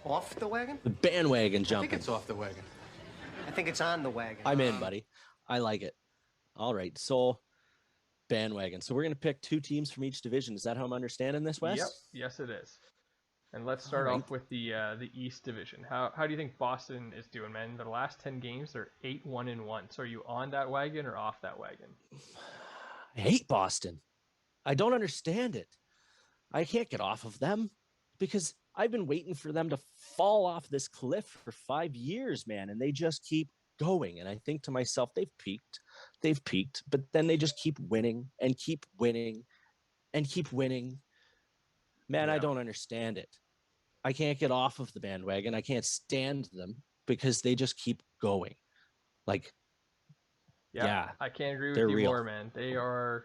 Off the wagon? The bandwagon I think jumping. it's off the wagon. I think it's on the wagon. I'm in, buddy. I like it. All right. So bandwagon. So we're going to pick two teams from each division. Is that how I'm understanding this, Yep. Wes? Yes, it is. And let's All start right. off with the East Division. How do you think Boston is doing, man? The last 10 games, they're 8-1-1. So are you on that wagon or off that wagon? I hate Boston. I don't understand it. I can't get off of them because I've been waiting for them to fall off this cliff for 5 years, man, and they just keep going. And I think to myself, they've peaked, but then they just keep winning and keep winning and keep winning. Man, I Yeah. don't understand it. I can't get off of the bandwagon. I can't stand them because they just keep going. Like, yeah, I can't agree with they're you real. more, man. They are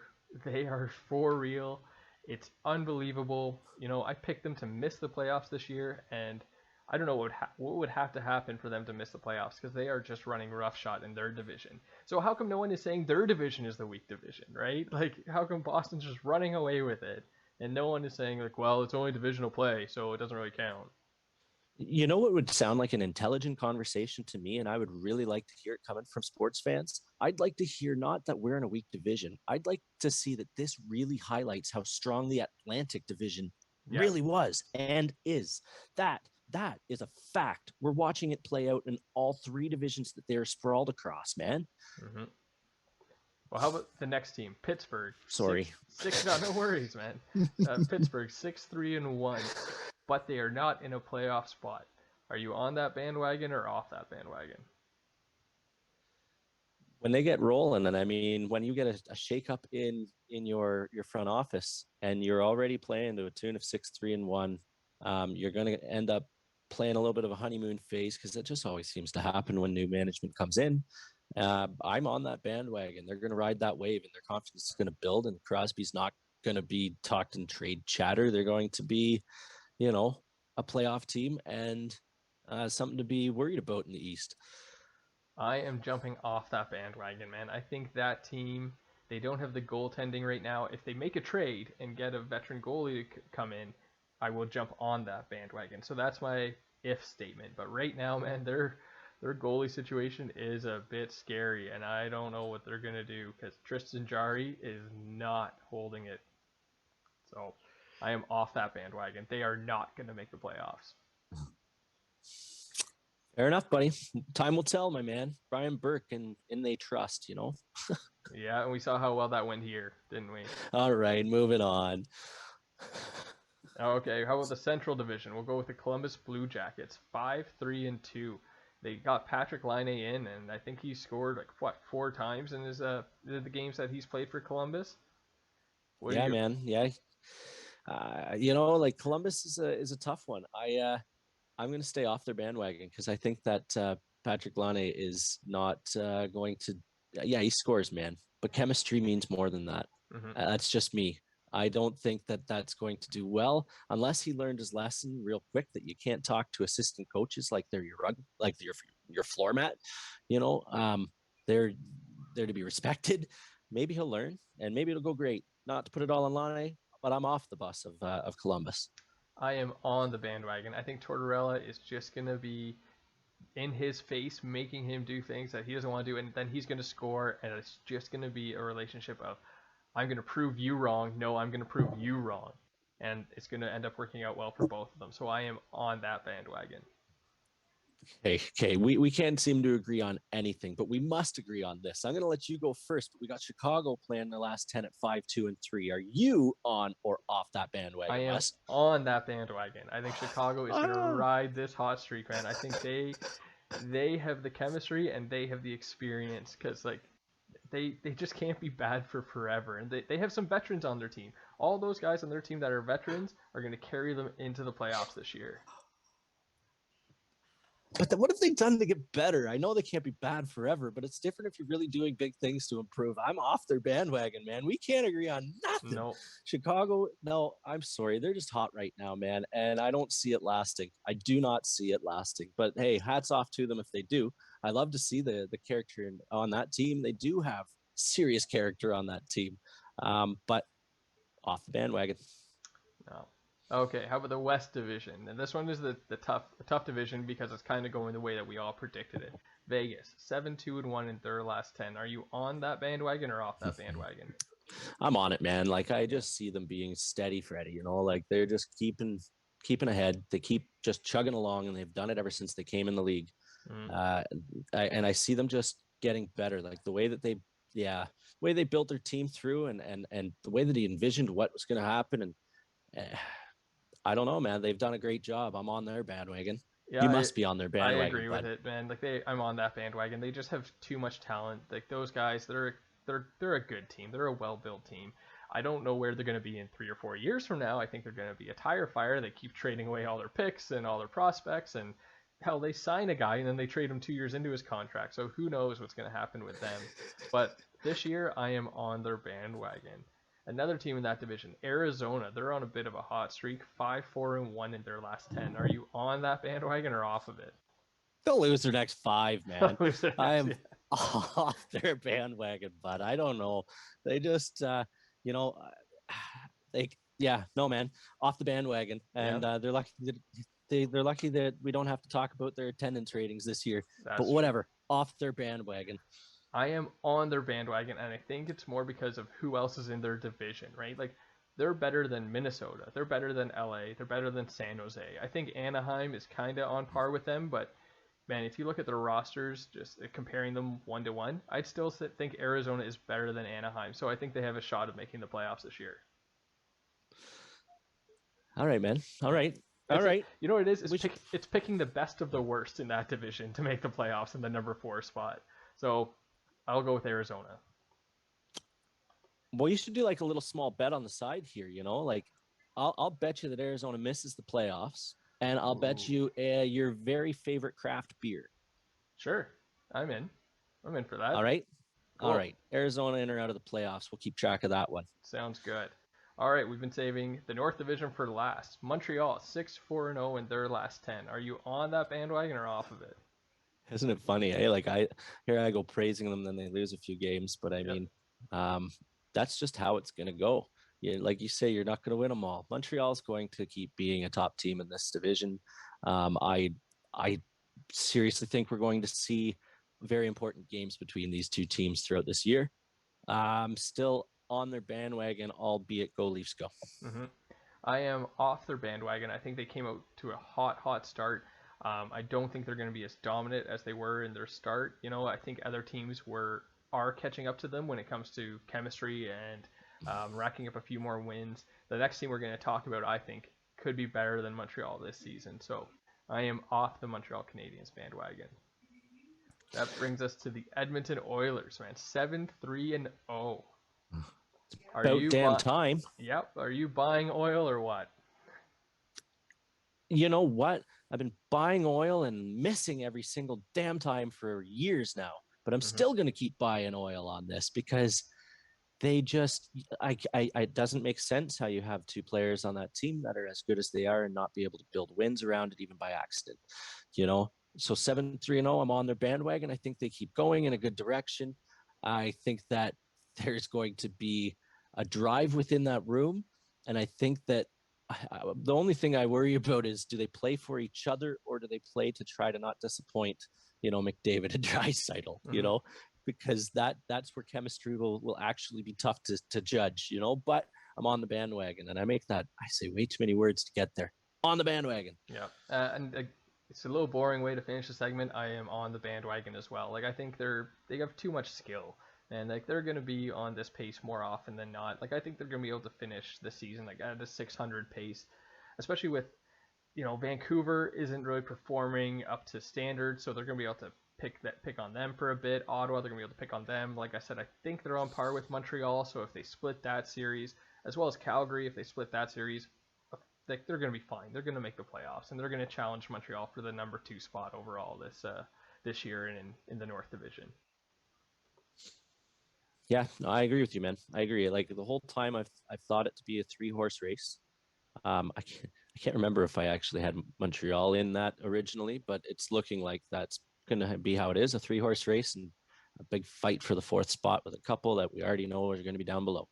for real. It's unbelievable. You know, I picked them to miss the playoffs this year, and I don't know what would have to happen for them to miss the playoffs because they are just running roughshod in their division. So how come no one is saying their division is the weak division, right? Like, how come Boston's just running away with it, and no one is saying like, well, it's only divisional play, so it doesn't really count. You know what would sound like an intelligent conversation to me, and I would really like to hear it coming from sports fans? I'd like to hear not that we're in a weak division. I'd like to see that this really highlights how strong the Atlantic division Yeah. really was and is. That is a fact. We're watching it play out in all three divisions that they're sprawled across, man. hmm Well, how about the next team, Pittsburgh? Sorry. Six. No, no worries, man. Pittsburgh 6-3-1, but they are not in a playoff spot. Are you on that bandwagon or off that bandwagon? When they get rolling, and I mean, when you get a shakeup in your front office, and you're already playing to a tune of 6-3-1, you're going to end up playing a little bit of a honeymoon phase because it just always seems to happen when new management comes in. I'm on that bandwagon. They're going to ride that wave, and their confidence is going to build. And Crosby's not going to be talked in trade chatter. They're going to be, you know, a playoff team and something to be worried about in the East. I am jumping off that bandwagon, man. I think that team, they don't have the goaltending right now. If they make a trade and get a veteran goalie to come in, I will jump on that bandwagon. So that's my if statement. But right now, man, their goalie situation is a bit scary, and I don't know what they're gonna do because Tristan Jarry is not holding it. So I am off that bandwagon. They are not gonna make the playoffs. Fair enough, buddy. Time will tell, my man. Brian Burke and in they trust, you know. Yeah, and we saw how well that went here, didn't we? All right, moving on. Okay, how about the Central Division? We'll go with the Columbus Blue Jackets, 5-3-2. They got Patrick Laine in, and I think he scored like what 4 times in his the games that he's played for Columbus. What do Yeah, you? man. Yeah. You know, like Columbus is a tough one. I'm going to stay off their bandwagon because I think that Patrick Laine is not going to. Yeah, he scores, man, but chemistry means more than that. Mhm. That's just me. I don't think that that's going to do well unless he learned his lesson real quick that you can't talk to assistant coaches like they're your rug, like your floor mat. You know, they're to be respected. Maybe he'll learn, and maybe it'll go great. Not to put it all on Laine, but I'm off the bus of Columbus. I am on the bandwagon. I think Tortorella is just gonna be in his face, making him do things that he doesn't want to do, and then he's gonna score, and it's just gonna be a relationship of I'm gonna prove you wrong. No, I'm gonna prove you wrong, and it's gonna end up working out well for both of them. So I am on that bandwagon. Okay. We can't seem to agree on anything, but we must agree on this. I'm going to let you go first, but we got Chicago playing the last 10 at 5-2-3. Are you on or off that I bandwagon, am Wes? on that bandwagon. I think Chicago is gonna ride this hot streak, man. I think they have the chemistry and they have the experience because like they just can't be bad for forever. And they have some veterans on their team. All those guys on their team that are veterans are going to carry them into the playoffs this year. But then what have they done to get better? I know they can't be bad forever, but it's different if you're really doing big things to improve. I'm off their bandwagon, man. We can't agree on nothing. No, Chicago, no, I'm sorry. They're just hot right now, man. And I don't see it lasting. I do not see it lasting. But hey, hats off to them if they do. I love to see the character on that team. They do have serious character on that team. But off the bandwagon. no. Okay, how about the West Division? And this one is the tough division because it's kind of going the way that we all predicted it. Vegas, 7-2-1 in their last 10. Are you on that bandwagon or off that bandwagon? I'm on it, man. Like I Yeah. just see them being steady, Freddie. Like they're just keeping ahead. They keep just chugging along, and they've done it ever since they came in the league. Mm. I see them just getting better. Like the way that way they built their team through, and the way that he envisioned what was going to happen. And I don't know, man. They've done a great job. I'm on their bandwagon. Yeah, You must be on their I bandwagon, agree with bud. it, man. Like I'm on that bandwagon. They just have too much talent. Like those guys, they're a good team. They're a well-built team. I don't know where they're going to be in 3 or 4 years from now. I think they're going to be a tire fire. They keep trading away all their picks and all their prospects, and hell, they sign a guy and then they trade him 2 years into his contract. So who knows what's going to happen with them? But this year, I am on their bandwagon. Another team in that division, Arizona. They're on a bit of a hot streak, 5-4-1 in their last 10. Are you on that bandwagon or off of it? They'll lose their next 5, man. I am Yeah. off their bandwagon, but I don't know. They just, you know, no, man, off the bandwagon, and they're lucky that they're lucky that we don't have to talk about their attendance ratings this year. That's But true. whatever, off their bandwagon. I am on their bandwagon, and I think it's more because of who else is in their division, right? Like, they're better than Minnesota. They're better than LA. They're better than San Jose. I think Anaheim is kind of on par with them, but man, if you look at their rosters, just comparing them 1-to-1, I'd still think Arizona is better than Anaheim. So I think they have a shot of making the playoffs this year. All right, man. All right. All right. You know what it is? It's picking the best of the worst in that division to make the playoffs in the number 4 spot. So I'll go with Arizona. Well, you should do like a little small bet on the side here. Like I'll bet you that Arizona misses the playoffs, and I'll bet you your very favorite craft beer. Sure, I'm in. I'm in for that. All right. Cool. All right. Arizona in or out of the playoffs. We'll keep track of that one. Sounds good. All right, we've been saving the North Division for last. Montreal, 6-4-0 in their last 10. Are you on that bandwagon or off of it? Isn't it funny? Like I go praising them, then they lose a few games. But I mean, that's just how it's going to go. Like you say, you're not going to win them all. Montreal's going to keep being a top team in this division. I seriously think we're going to see very important games between these two teams throughout this year. Still on their bandwagon, albeit go Leafs go. Mm-hmm. I am off their bandwagon. I think they came out to a hot start. I don't think they're going to be as dominant as they were in their start. I think other teams are catching up to them when it comes to chemistry and racking up a few more wins. The next team we're going to talk about, I think, could be better than Montreal this season. So I am off the Montreal Canadiens bandwagon. That brings us to the Edmonton Oilers, man. 7-3-0. About damn time. Yep. Are you buying oil or what? You know what? I've been buying oil and missing every single damn time for years now. But I'm still going to keep buying oil on this because they just, it doesn't make sense how you have two players on that team that are as good as they are and not be able to build wins around it even by accident. So 7-3-0, I'm on their bandwagon. I think they keep going in a good direction. I think that there's going to be a drive within that room. And I think that the only thing I worry about is, do they play for each other or do they play to try to not disappoint, McDavid and Draisaitl, because that's where chemistry will actually be tough to judge, but I'm on the bandwagon, and I say way too many words to get there. On the bandwagon. Yeah. And it's a little boring way to finish the segment. I am on the bandwagon as well. Like, I think they have too much skill. And like they're going to be on this pace more often than not. Like I think they're going to be able to finish the season like at a 600 pace, especially with, Vancouver isn't really performing up to standard, so they're going to be able to pick on them for a bit. Ottawa, they're going to be able to pick on them. Like I said, I think they're on par with Montreal. So if they split that series, as well as Calgary, if they split that series, they're going to be fine. They're going to make the playoffs, and they're going to challenge Montreal for the number 2 spot overall this year in the North Division. Yeah, no, I agree with you, man. I agree. Like the whole time I've thought it to be a 3-horse race. I can't remember if I actually had Montreal in that originally, but it's looking like that's going to be how it is, a 3-horse race and a big fight for the 4th spot with a couple that we already know are going to be down below.